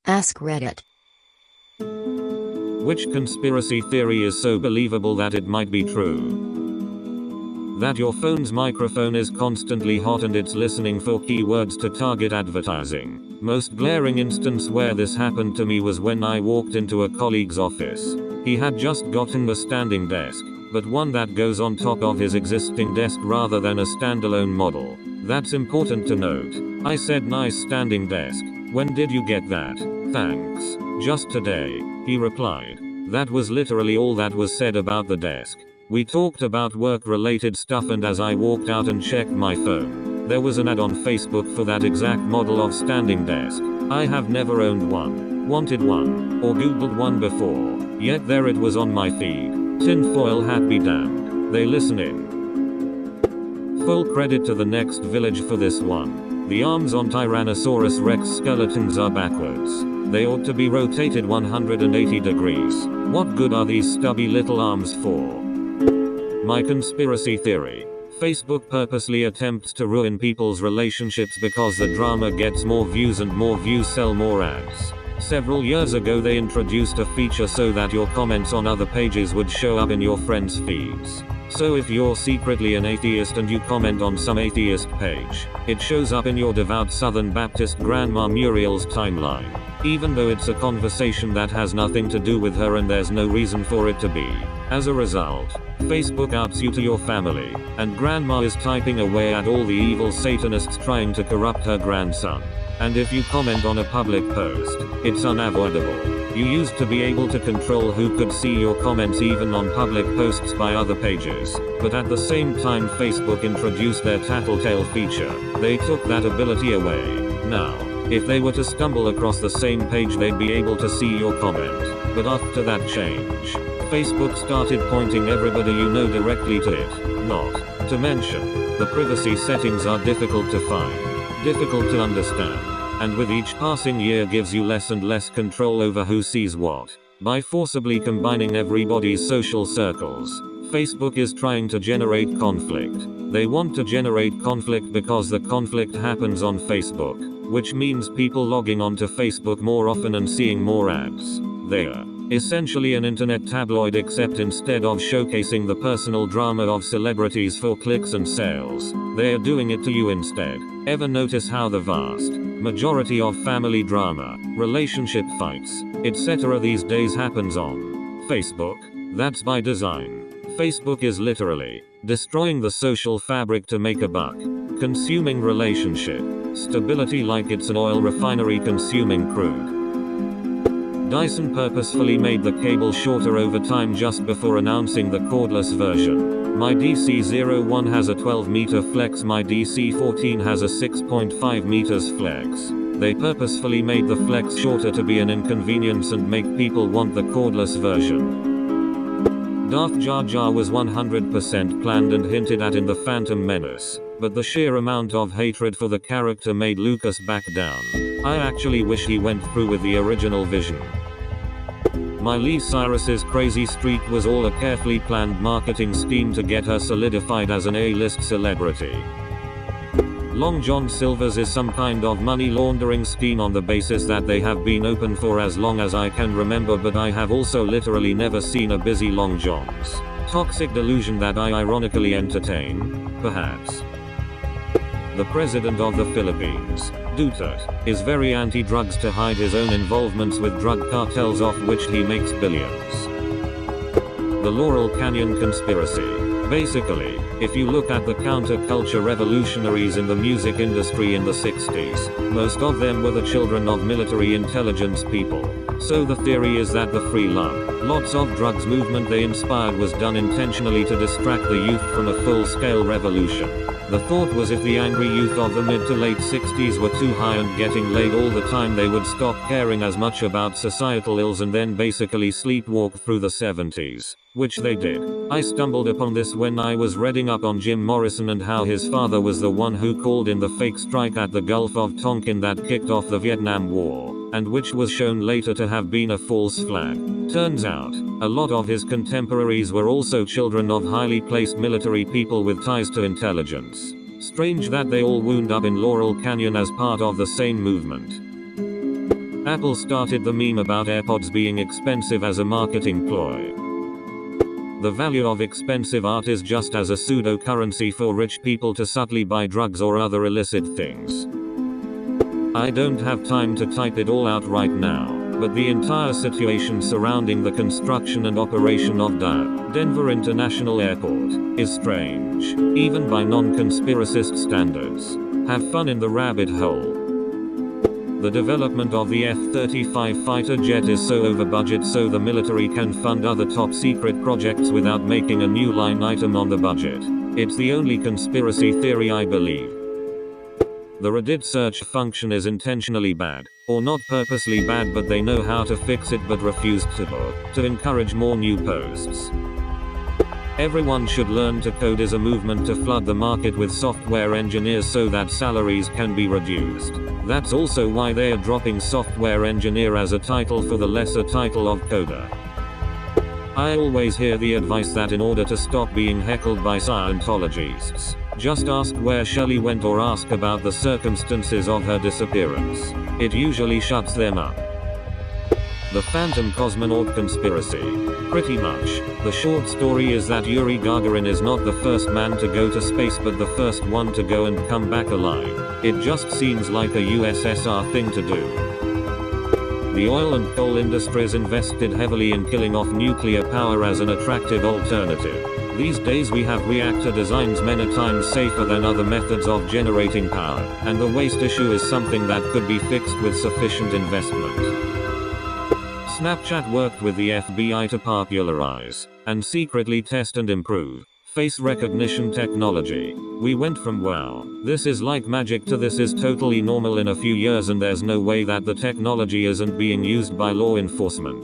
Ask Reddit. Which conspiracy theory is so believable that it might be true? That your phone's microphone is constantly hot and it's listening for keywords to target advertising. Most glaring instance where this happened to me was when I walked into a colleague's office. He had just gotten a standing desk, but one that goes on top of his existing desk rather than a standalone model. That's important to note. I said, "Nice standing desk. When did you get that?" "Thanks. Just today," he replied. That was literally all that was said about the desk. We talked about work-related stuff, and as I walked out and checked my phone, there was an ad on Facebook for that exact model of standing desk. I have never owned one, wanted one, or googled one before, yet there it was on my feed. Tinfoil hat be damned. They listen in. Full credit to the Next Village for this one. The arms on Tyrannosaurus Rex skeletons are backwards. They ought to be rotated 180 degrees. What good are these stubby little arms for? My conspiracy theory. Facebook purposely attempts to ruin people's relationships because the drama gets more views and more views sell more ads. Several years ago they introduced a feature so that your comments on other pages would show up in your friends' feeds. So if you're secretly an atheist and you comment on some atheist page, it shows up in your devout Southern Baptist grandma Muriel's timeline, even though it's a conversation that has nothing to do with her and there's no reason for it to be. As a result, Facebook outs you to your family, and grandma is typing away at all the evil Satanists trying to corrupt her grandson. And if you comment on a public post, it's unavoidable. You used to be able to control who could see your comments even on public posts by other pages, but at the same time Facebook introduced their tattletale feature. They took that ability away. Now, if they were to stumble across the same page they'd be able to see your comment. But after that change, Facebook started pointing everybody you know directly to it. Not to mention, the privacy settings are difficult to find, difficult to understand, and with each passing year gives you less and less control over who sees what. By forcibly combining everybody's social circles, Facebook is trying to generate conflict. They want to generate conflict because the conflict happens on Facebook, which means people logging onto Facebook more often and seeing more ads. They're essentially an internet tabloid, except instead of showcasing the personal drama of celebrities for clicks and sales, they're doing it to you instead. Ever notice how the vast majority of family drama, relationship fights, etc. these days happens on Facebook? That's by design. Facebook is literally destroying the social fabric to make a buck, consuming relationship stability like it's an oil refinery consuming crude. Dyson purposefully made the cable shorter over time just before announcing the cordless version. My DC01 has a 12-meter flex, my DC14 has a 6.5 meters flex. They purposefully made the flex shorter to be an inconvenience and make people want the cordless version. Darth Jar Jar was 100% planned and hinted at in The Phantom Menace, but the sheer amount of hatred for the character made Lucas back down. I actually wish he went through with the original vision. Miley Cyrus's crazy streak was all a carefully planned marketing scheme to get her solidified as an A-list celebrity. Long John Silver's is some kind of money laundering scheme on the basis that they have been open for as long as I can remember, but I have also literally never seen a busy Long John's. Toxic delusion that I ironically entertain, perhaps. The president of the Philippines, Duterte, is very anti-drugs to hide his own involvements with drug cartels off which he makes billions. The Laurel Canyon Conspiracy. Basically, if you look at the counterculture revolutionaries in the music industry in the 60s, most of them were the children of military intelligence people. So the theory is that the free lots of drugs movement they inspired was done intentionally to distract the youth from a full-scale revolution. The thought was if the angry youth of the mid to late 60s were too high and getting laid all the time, they would stop caring as much about societal ills and then basically sleepwalk through the 70s. Which they did. I stumbled upon this when I was reading up on Jim Morrison and how his father was the one who called in the fake strike at the Gulf of Tonkin that kicked off the Vietnam War, and which was shown later to have been a false flag. Turns out, a lot of his contemporaries were also children of highly placed military people with ties to intelligence. Strange that they all wound up in Laurel Canyon as part of the same movement. Apple started the meme about AirPods being expensive as a marketing ploy. The value of expensive art is just as a pseudo-currency for rich people to subtly buy drugs or other illicit things. I don't have time to type it all out right now, but the entire situation surrounding the construction and operation of Denver International Airport is strange, even by non-conspiracist standards. Have fun in the rabbit hole. The development of the F-35 fighter jet is so over budget so the military can fund other top secret projects without making a new line item on the budget. It's the only conspiracy theory I believe. The Reddit search function is intentionally bad, or not purposely bad, but they know how to fix it but refused to encourage more new posts. Everyone should learn to code is a movement to flood the market with software engineers so that salaries can be reduced. That's also why they are dropping software engineer as a title for the lesser title of coder. I always hear the advice that in order to stop being heckled by Scientologists, just ask where Shelley went or ask about the circumstances of her disappearance. It usually shuts them up. The Phantom Cosmonaut Conspiracy. Pretty much. The short story is that Yuri Gagarin is not the first man to go to space but the first one to go and come back alive. It just seems like a USSR thing to do. The oil and coal industries invested heavily in killing off nuclear power as an attractive alternative. These days we have reactor designs many times safer than other methods of generating power, and the waste issue is something that could be fixed with sufficient investment. Snapchat worked with the FBI to popularize, and secretly test and improve, face recognition technology. We went from wow, this is like magic to this is totally normal in a few years and there's no way that the technology isn't being used by law enforcement.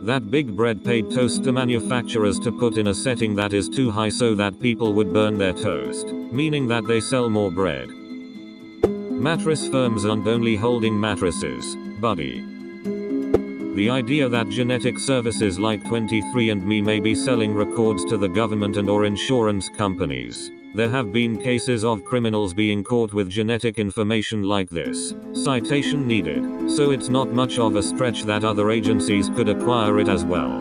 That Big Bread paid toaster manufacturers to put in a setting that is too high so that people would burn their toast, meaning that they sell more bread. Mattress firms aren't only holding mattresses, buddy. The idea that genetic services like 23andMe may be selling records to the government and or insurance companies. There have been cases of criminals being caught with genetic information like this. Citation needed. So it's not much of a stretch that other agencies could acquire it as well.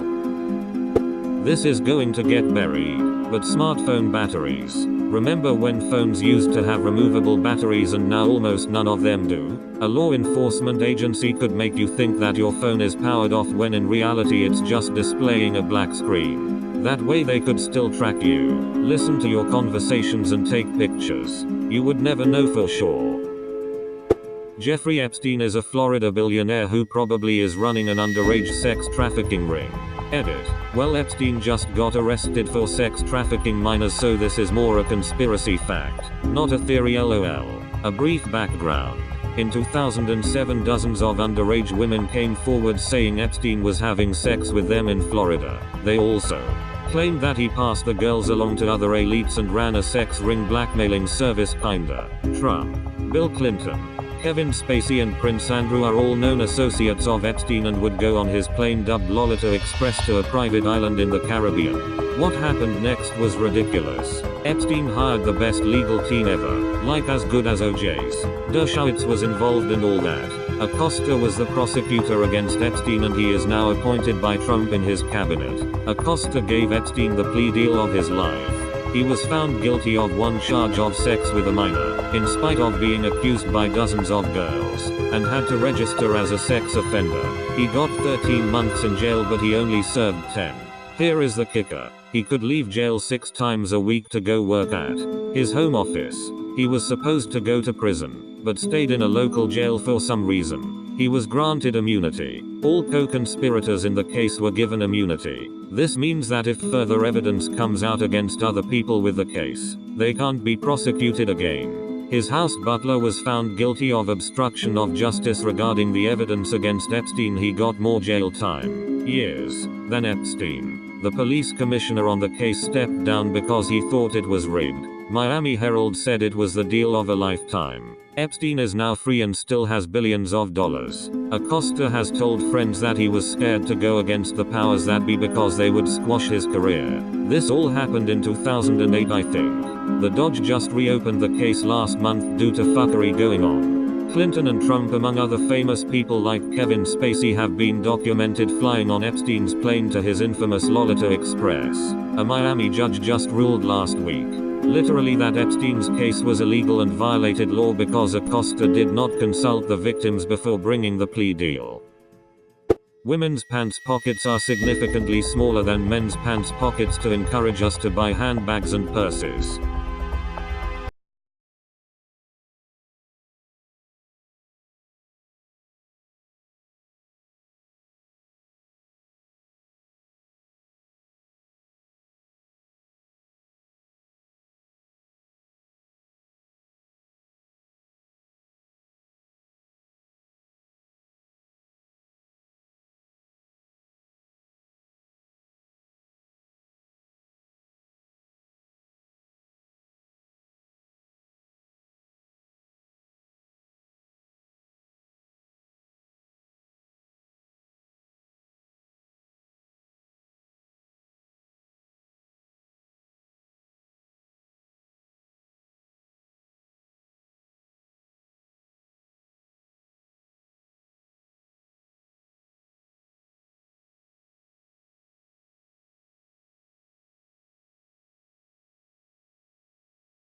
This is going to get buried. But smartphone batteries. Remember when phones used to have removable batteries and now almost none of them do? A law enforcement agency could make you think that your phone is powered off when in reality it's just displaying a black screen. That way they could still track you, listen to your conversations and take pictures. You would never know for sure. Jeffrey Epstein is a Florida billionaire who probably is running an underage sex trafficking ring. Edit. Well, Epstein just got arrested for sex trafficking minors, so this is more a conspiracy fact, not a theory lol. A brief background. In 2007 dozens of underage women came forward saying Epstein was having sex with them in Florida. They also claimed that he passed the girls along to other elites and ran a sex ring blackmailing service kinda. Trump, Bill Clinton, Kevin Spacey and Prince Andrew are all known associates of Epstein and would go on his plane dubbed Lolita Express to a private island in the Caribbean. What happened next was ridiculous. Epstein hired the best legal team ever, like as good as OJ's. Dershowitz was involved and all that. Acosta was the prosecutor against Epstein and he is now appointed by Trump in his cabinet. Acosta gave Epstein the plea deal of his life. He was found guilty of one charge of sex with a minor, in spite of being accused by dozens of girls, and had to register as a sex offender. He got 13 months in jail but he only served 10. Here is the kicker. He could leave jail 6 times a week to go work at his home office. He was supposed to go to prison, but stayed in a local jail for some reason. He was granted immunity. All co-conspirators in the case were given immunity. This means that if further evidence comes out against other people with the case, they can't be prosecuted again. His house butler was found guilty of obstruction of justice regarding the evidence against Epstein. He got more jail time, years, than Epstein. The police commissioner on the case stepped down because he thought it was rigged. Miami Herald said it was the deal of a lifetime. Epstein is now free and still has billions of dollars. Acosta has told friends that he was scared to go against the powers that be because they would squash his career. This all happened in 2008, I think. The Dodge just reopened the case last month due to fuckery going on. Clinton and Trump, among other famous people like Kevin Spacey, have been documented flying on Epstein's plane to his infamous Lolita Express. A Miami judge just ruled last week, literally, that Epstein's case was illegal and violated law because Acosta did not consult the victims before bringing the plea deal. Women's pants pockets are significantly smaller than men's pants pockets to encourage us to buy handbags and purses.